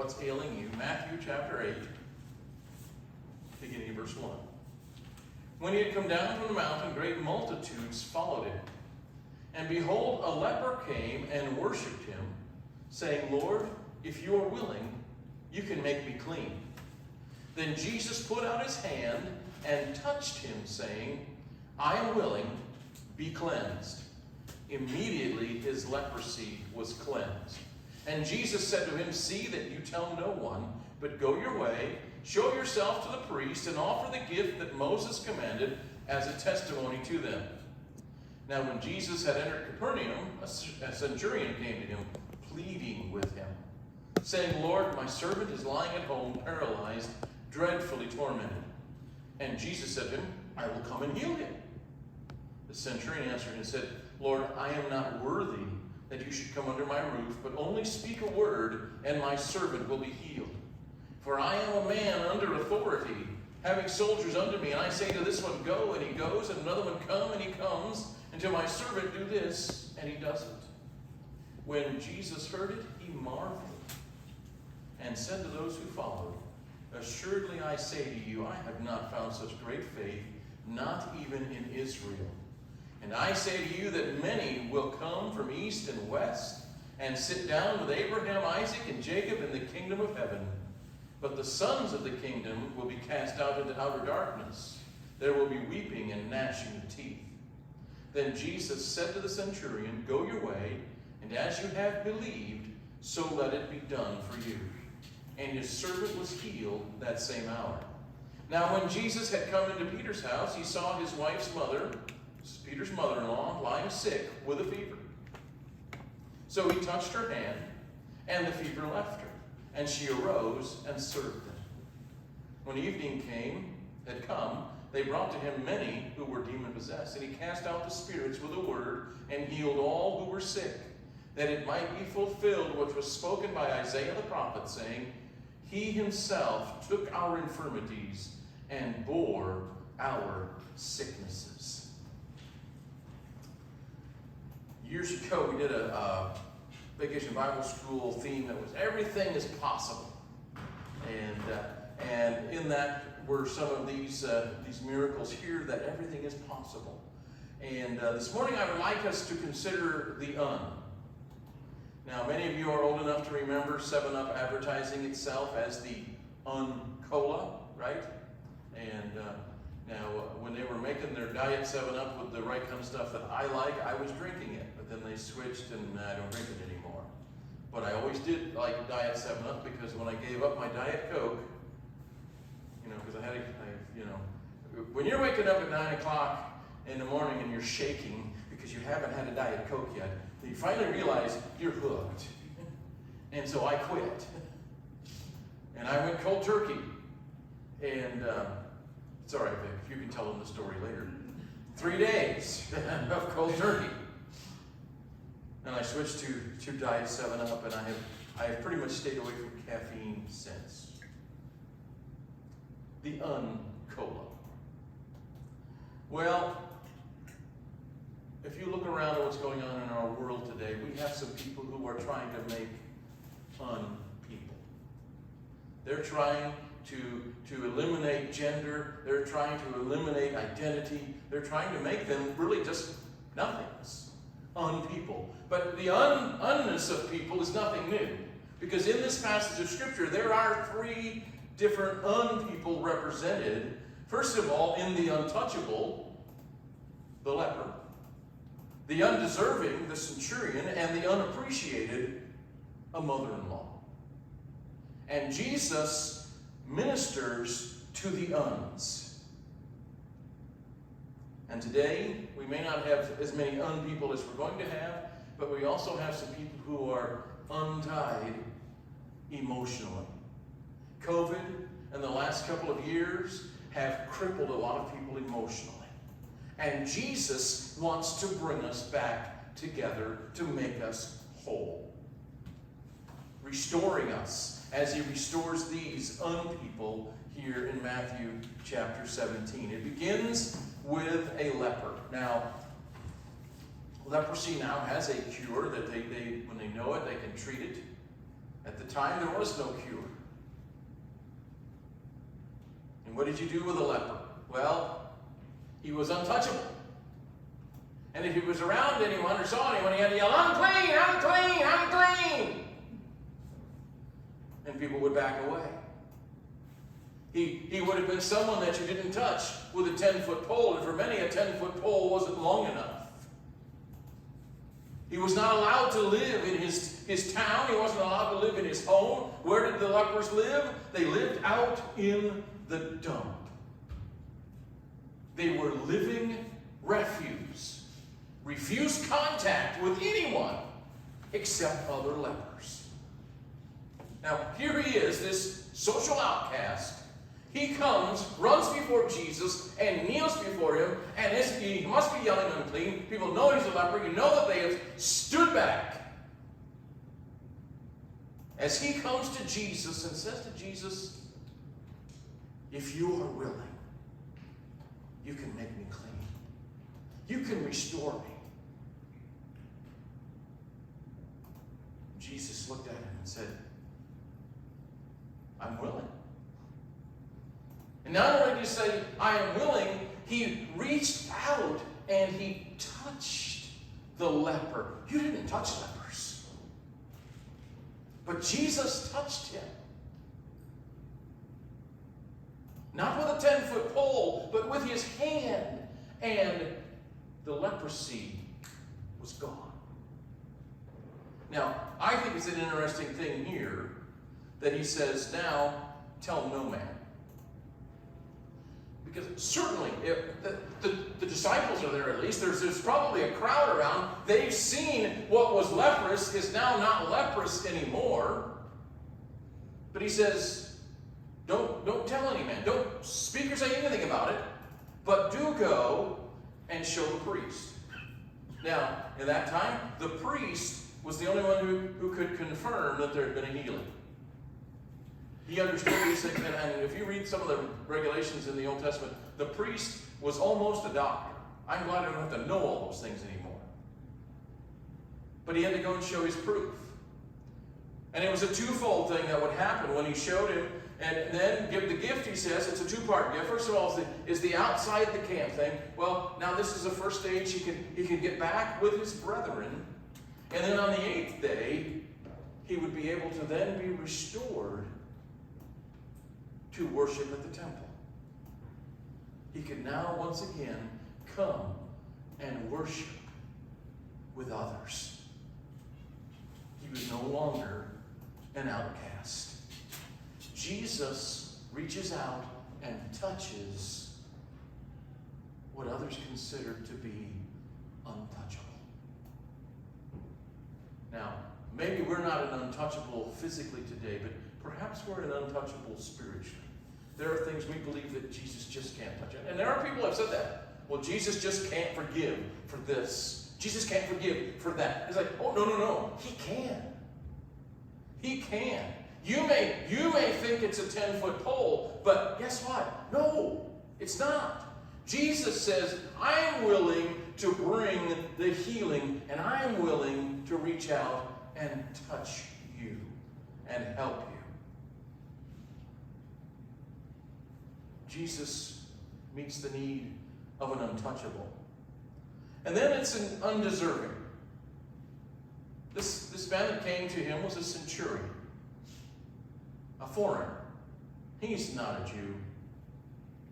what's ailing you. Matthew chapter 8, beginning of verse 1. When he had come down from the mountain, great multitudes followed him. And behold, a leper came and worshipped him, saying, Lord, if you are willing, you can make me clean. Then Jesus put out his hand and touched him, saying, I am willing, be cleansed. Immediately his leprosy was cleansed. And Jesus said to him, see that you tell no one, but go your way, show yourself to the priest, and offer the gift that Moses commanded as a testimony to them. Now when Jesus had entered Capernaum, a centurion came to him, pleading with him, saying, Lord, my servant is lying at home, paralyzed, dreadfully tormented. And Jesus said to him, I will come and heal him. The centurion answered and said, Lord, I am not worthy that you should come under my roof, but only speak a word, and my servant will be healed. For I am a man under authority, having soldiers under me, and I say to this one, go, and he goes, and another one, come, and he comes, and to my servant, do this, and he does it. When Jesus heard it, he marveled, and said to those who followed, assuredly I say to you, I have not found such great faith, not even in Israel. And I say to you that many will come from east and west, and sit down with Abraham, Isaac, and Jacob in the kingdom of heaven. But the sons of the kingdom will be cast out into outer darkness. There will be weeping and gnashing of teeth. Then Jesus said to the centurion, go your way, and as you have believed, so let it be done for you. And his servant was healed that same hour. Now when Jesus had come into Peter's house, he saw his wife's mother, Peter's mother-in-law, lying sick with a fever. So he touched her hand, and the fever left her, and she arose and served them. When evening had come, they brought to him many who were demon-possessed, and he cast out the spirits with a word, and healed all who were sick, that it might be fulfilled which was spoken by Isaiah the prophet, saying, he himself took our infirmities and bore our sicknesses. Years ago, we did a Vacation Bible School theme that was everything is possible. And in that were some of these miracles here that everything is possible. And this morning I would like us to consider the un. Now, many of you are old enough to remember 7-Up advertising itself as the Un-Cola, right? And now, when they were making their Diet 7-Up with the right kind of stuff that I like, I was drinking it. But then they switched, and I don't drink it anymore. But I always did like Diet 7-Up, because when I gave up my Diet Coke, because when you're waking up at 9 o'clock in the morning and you're shaking because you haven't had a Diet Coke yet, you finally realize you're hooked. And so I quit. And I went cold turkey. And it's all right, Vic, you can tell them the story later. 3 days of cold turkey. And I switched to Diet 7-Up, and I have pretty much stayed away from caffeine since. The Un-Cola. Well, if you look around at what's going on in our world today, we have some people who are trying to make un-people. They're trying to eliminate gender. They're trying to eliminate identity. They're trying to make them really just nothings. Un-people. But the unness of people is nothing new. Because in this passage of Scripture, there are 3 different un-people represented. First of all, in the untouchable, the leper. The undeserving, the centurion, and the unappreciated, a mother-in-law. And Jesus ministers to the uns. And today, we may not have as many un-people as we're going to have, but we also have some people who are untied emotionally. COVID and the last couple of years have crippled a lot of people emotionally. And Jesus wants to bring us back together to make us whole. Restoring us as he restores these un-people here in Matthew chapter 17. It begins with a leper. Now, leprosy now has a cure that they when they know it, they can treat it. At the time, there was no cure. And what did you do with a leper? Well, he was untouchable. And if he was around anyone or saw anyone, he had to yell, "Unclean, unclean, unclean!" And people would back away. He would have been someone that you didn't touch with a 10-foot pole, and for many, a 10-foot pole wasn't long enough. He was not allowed to live in his town. He wasn't allowed to live in his home. Where did the lepers live? They lived out in the dump. They were living refuse. Refused contact with anyone except other lepers. Now, here he is, this social outcast. He comes, runs before Jesus, and kneels before him, and he must be yelling unclean. People know he's a leper. You know that they have stood back. As he comes to Jesus and says to Jesus, "If you are willing, you can make me clean. You can restore me." Jesus looked at him and said, "I'm willing." And not only did he say, "I am willing," he reached out and he touched the leper. You didn't touch lepers. But Jesus touched him. Not with a 10-foot pole, but with his hand. And the leprosy was gone. Now, I think it's an interesting thing here that he says, "Now tell no man." Because certainly, if the disciples are there at least, there's probably a crowd around. They've seen what was leprous is now not leprous anymore. But he says, don't tell any man. Don't speak or say anything about it. But do go and show the priest. Now, in that time, the priest was the only one who could confirm that there had been a healing. He understood these things, and if you read some of the regulations in the Old Testament, the priest was almost a doctor. I'm glad I don't have to know all those things anymore. But he had to go and show his proof. And it was a twofold thing that would happen when he showed him, and then give the gift, he says, it's a two-part gift. First of all, is the outside the camp thing. Well, now this is the first stage. He can get back with his brethren, and then on the 8th day, he would be able to then be restored to worship at the temple. He could now once again come and worship with others. He was no longer an outcast. Jesus reaches out and touches what others considered to be untouchable. Now, maybe we're not an untouchable physically today, but perhaps we're an untouchable spiritually. There are things we believe that Jesus just can't touch. And there are people who have said that. Well, Jesus just can't forgive for this. Jesus can't forgive for that. It's like, oh, no. He can. He can. You may think it's a 10-foot pole, but guess what? No, it's not. Jesus says, I'm willing to bring the healing, and I'm willing to reach out and touch you and help you. Jesus meets the need of an untouchable. And then it's an undeserving. This man that came to him was a centurion, a foreigner. He's not a Jew.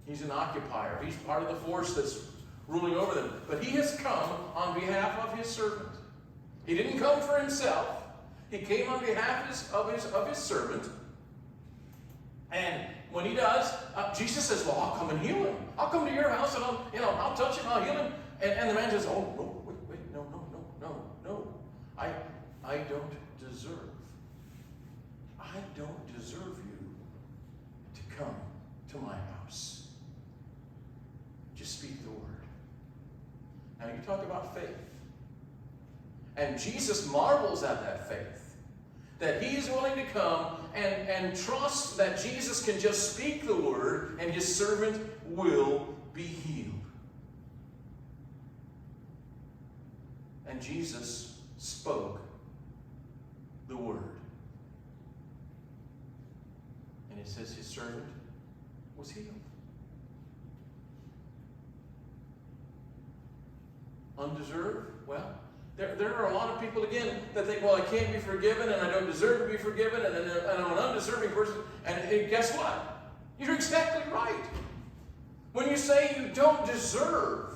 He's an occupier. He's part of the force that's ruling over them. But he has come on behalf of his servant. He didn't come for himself. He came on behalf of his servant. And when he does, Jesus says, well, I'll come and heal him. I'll come to your house and I'll touch him, I'll heal him. And the man says, oh, no, wait, no. I don't deserve you to come to my house. Just speak the word. Now you talk about faith. And Jesus marvels at that faith. That he's willing to come and trust that Jesus can just speak the word and his servant will be healed. And Jesus spoke the word. And it says his servant was healed. Undeserved? Well, there are a lot of people, again, that think, well, I can't be forgiven, and I don't deserve to be forgiven, and I'm an undeserving person. And guess what? You're exactly right. When you say you don't deserve,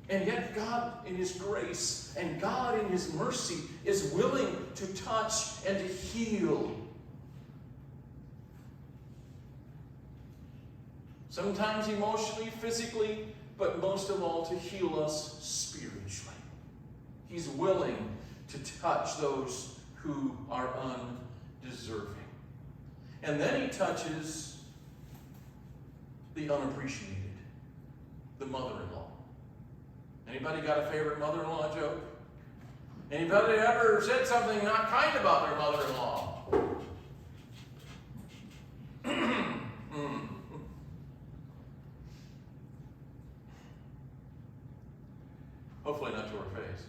and yet God in his grace and God in his mercy is willing to touch and to heal. Sometimes emotionally, physically, but most of all to heal us spiritually. He's willing to touch those who are undeserving. And then he touches the unappreciated, the mother-in-law. Anybody got a favorite mother-in-law joke? Anybody ever said something not kind about their mother-in-law? Hopefully not to her face.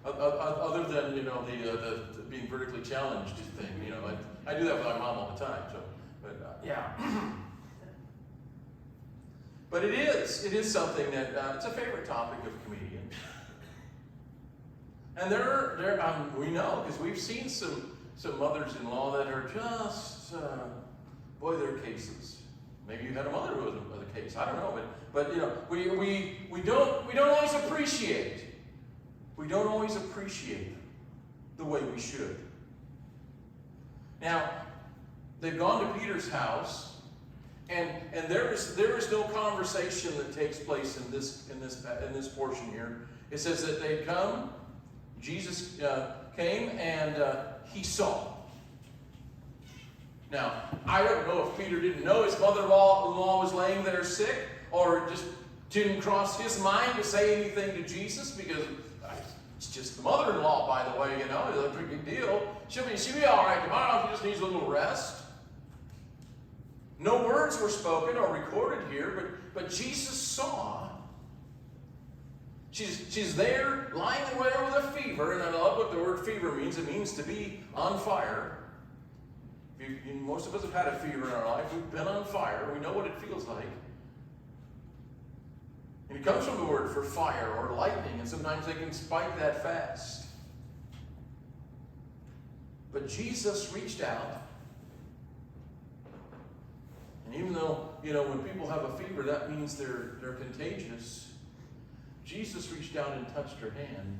Other than, the being vertically challenged thing, I do that with my mom all the time. So, but yeah. But it is something that it's a favorite topic of comedians. And we know, because we've seen some mothers-in-law that are just, boy, they're cases. Maybe you had a mother who was a case. I don't know, but we don't always appreciate. We don't always appreciate them the way we should. Now, they've gone to Peter's house, and there is no conversation that takes place in this portion here. It says that they come. Jesus came and he saw. Now, I don't know if Peter didn't know his mother-in-law was laying there sick, or just didn't cross his mind to say anything to Jesus, because it's just the mother-in-law, by the way, it's a pretty big deal. She'll be all right tomorrow. She just needs a little rest. No words were spoken or recorded here, but Jesus saw. She's there, lying there with a fever, and I love what the word fever means. It means to be on fire. Most of us have had a fever in our life. We've been on fire. We know what it feels like. And it comes from the word for fire or lightning, and sometimes they can spike that fast. But Jesus reached out, and even though, when people have a fever, that means they're contagious. Jesus reached out and touched her hand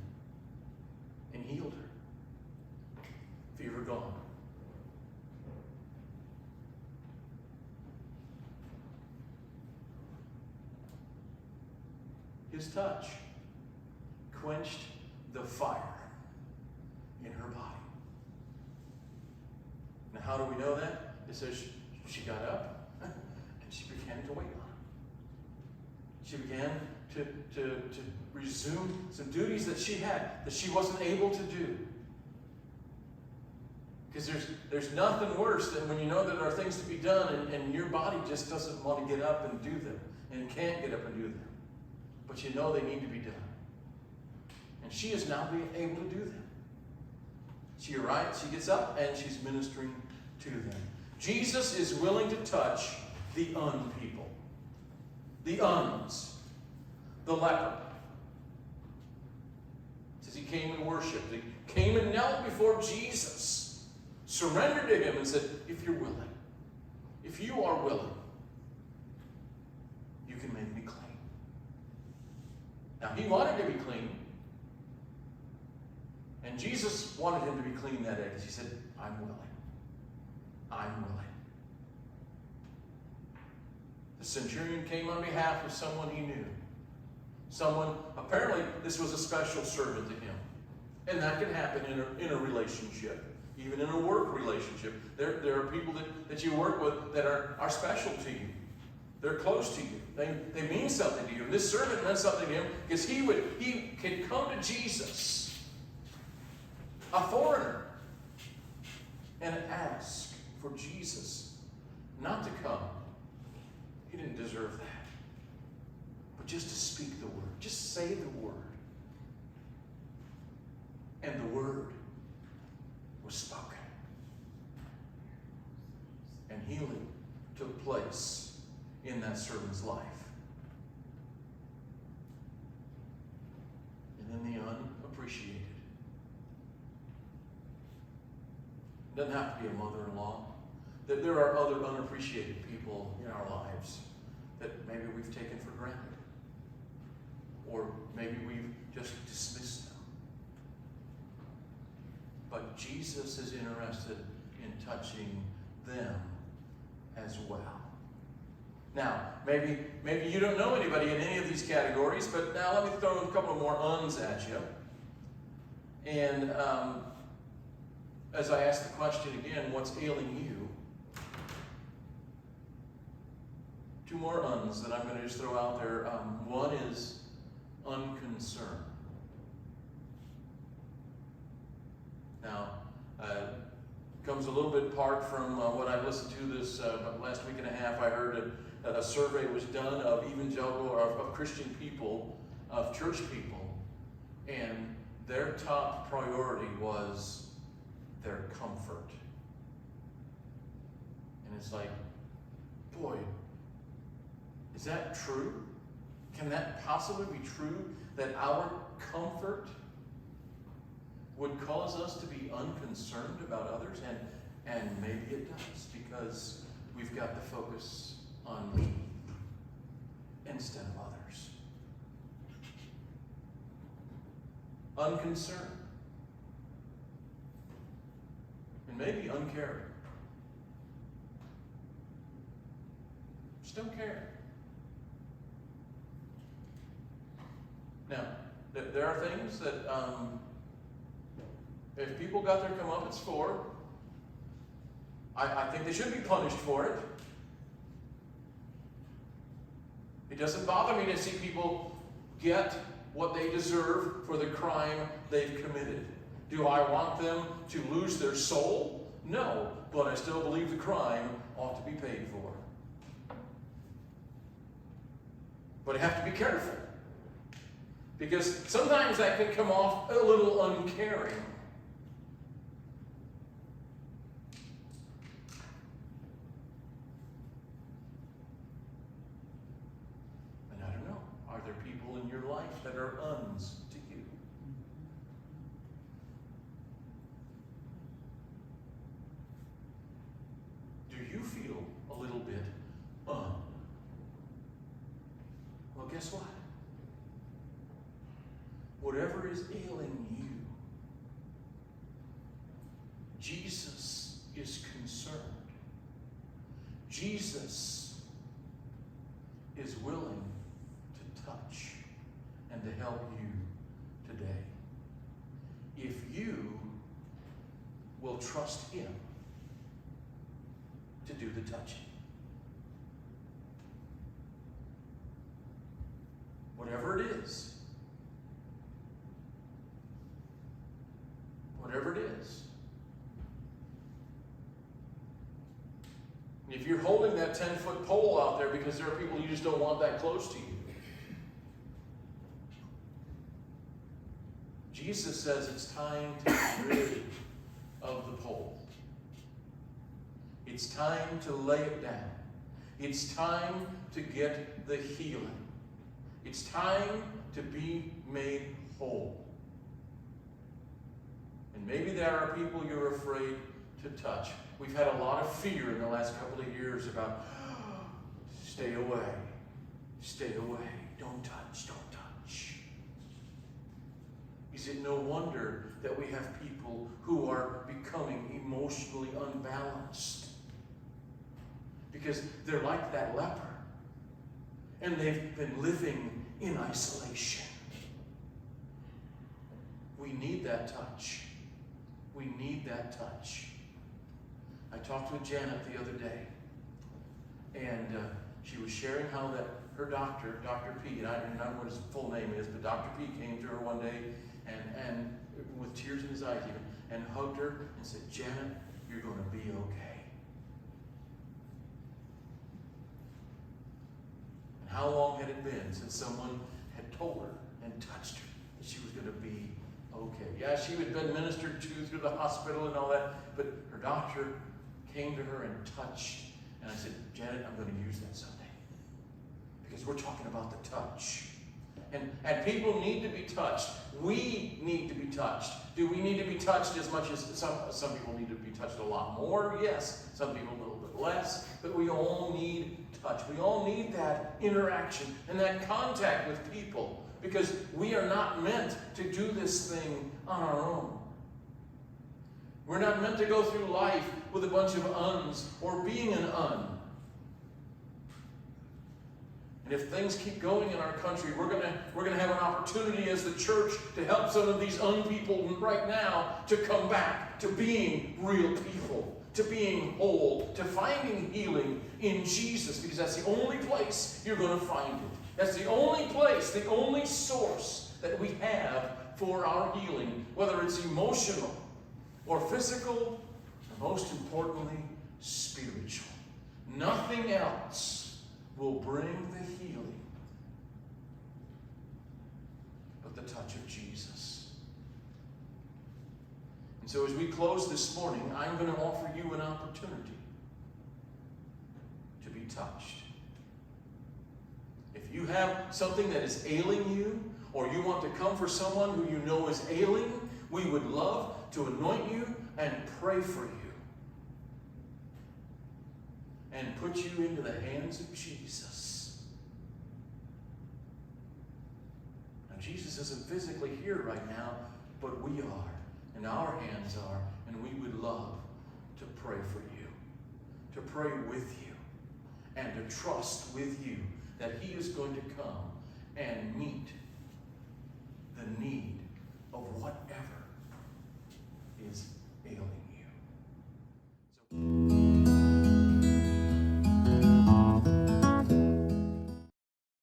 and healed her. Fever gone. His touch quenched the fire in her body. Now, how do we know that? It says she got up and she began to wait on him. She began to resume some duties that she had, that she wasn't able to do. Because there's nothing worse than when you know that there are things to be done and your body just doesn't want to get up and do them, and can't get up and do them. But you know they need to be done. And she is now being able to do them. She arrives, she gets up, and she's ministering to them. Jesus is willing to touch the people. The uns. The leper. It says he came and worshipped. He came and knelt before Jesus. Surrendered to him and said, if you're willing, if you are willing, you can make me clean. Now, he wanted to be clean. And Jesus wanted him to be clean that day because he said, I'm willing. I'm willing. The centurion came on behalf of someone he knew. Someone, apparently, this was a special servant to him. And that can happen in a relationship, even in a work relationship. There are people that you work with that are special to you. They're close to you. They mean something to you. And this servant meant something to him because he could come to Jesus, a foreigner, and ask for Jesus not to come. He didn't deserve that. But just to speak the word. Just say the word. and the word was spoken. And healing took place in that servant's life. And then the unappreciated. It doesn't have to be a mother-in-law. There are other unappreciated people in our lives that maybe we've taken for granted. Or maybe we've just dismissed them. But Jesus is interested in touching them as well. Now, maybe you don't know anybody in any of these categories, but now let me throw a couple of more uns at you. And as I ask the question again, what's ailing you? Two more uns that I'm going to just throw out there. One is unconcern. Now, comes a little bit apart from what I listened to this last week and a half. I heard a survey was done of evangelical or of Christian people, of church people, and their top priority was their comfort. And it's like, boy, is that true? Can that possibly be true, that our comfort would cause us to be unconcerned about others? And maybe it does, because we've got the focus on me instead of others. Unconcerned. And maybe uncaring. Just don't care. Now, there are things that if people got their comeuppance for, I think they should be punished for it. It doesn't bother me to see people get what they deserve for the crime they've committed. Do I want them to lose their soul? No, but I still believe the crime ought to be paid for. But I have to be careful, because sometimes that can come off a little uncaring. And I don't know, are there people in your life that are uns to you? Do you feel a little bit un? Well, guess what? Whatever is ailing you, Jesus is concerned. Jesus is willing to touch and to help you today. If you will trust Him to do the touching. Whatever it is. Whatever it is. If you're holding that 10-foot pole out there because there are people you just don't want that close to you, Jesus says it's time to get rid of the pole. It's time to lay it down. It's time to get the healing. It's time to be made whole. And maybe there are people you're afraid to touch. We've had a lot of fear in the last couple of years about, stay away, don't touch. Is it no wonder that we have people who are becoming emotionally unbalanced? Because they're like that leper. And they've been living in isolation. We need that touch. We need that touch. I talked with Janet the other day, and she was sharing how that her doctor, Dr. P, and I don't remember what his full name is, but Dr. P came to her one day and with tears in his eyes even, and hugged her and said, Janet, you're going to be okay. And how long had it been since someone had told her and touched her that she was going to be okay. Yeah, she had been ministered to through the hospital and all that, but her doctor came to her and touched. And I said, Janet, I'm going to use that someday. Because we're talking about the touch. And people need to be touched. We need to be touched. Do we need to be touched as much as some people need to be touched a lot more? Yes. Some people a little bit less. But we all need touch. We all need that interaction and that contact with people. Because we are not meant to do this thing on our own. We're not meant to go through life with a bunch of uns or being an un. And if things keep going in our country, we're gonna have an opportunity as the church to help some of these people right now to come back to being real people, to being whole, to finding healing in Jesus, because that's the only place you're going to find it. That's the only place, the only source that we have for our healing, whether it's emotional or physical, or most importantly, spiritual. Nothing else will bring the healing but the touch of Jesus. And so as we close this morning, I'm going to offer you an opportunity to be touched. If you have something that is ailing you, or you want to come for someone who you know is ailing, we would love to anoint you and pray for you. And put you into the hands of Jesus. Now, Jesus isn't physically here right now, but we are, and our hands are, and we would love to pray for you, to pray with you, and to trust with you that He is going to come and meet the need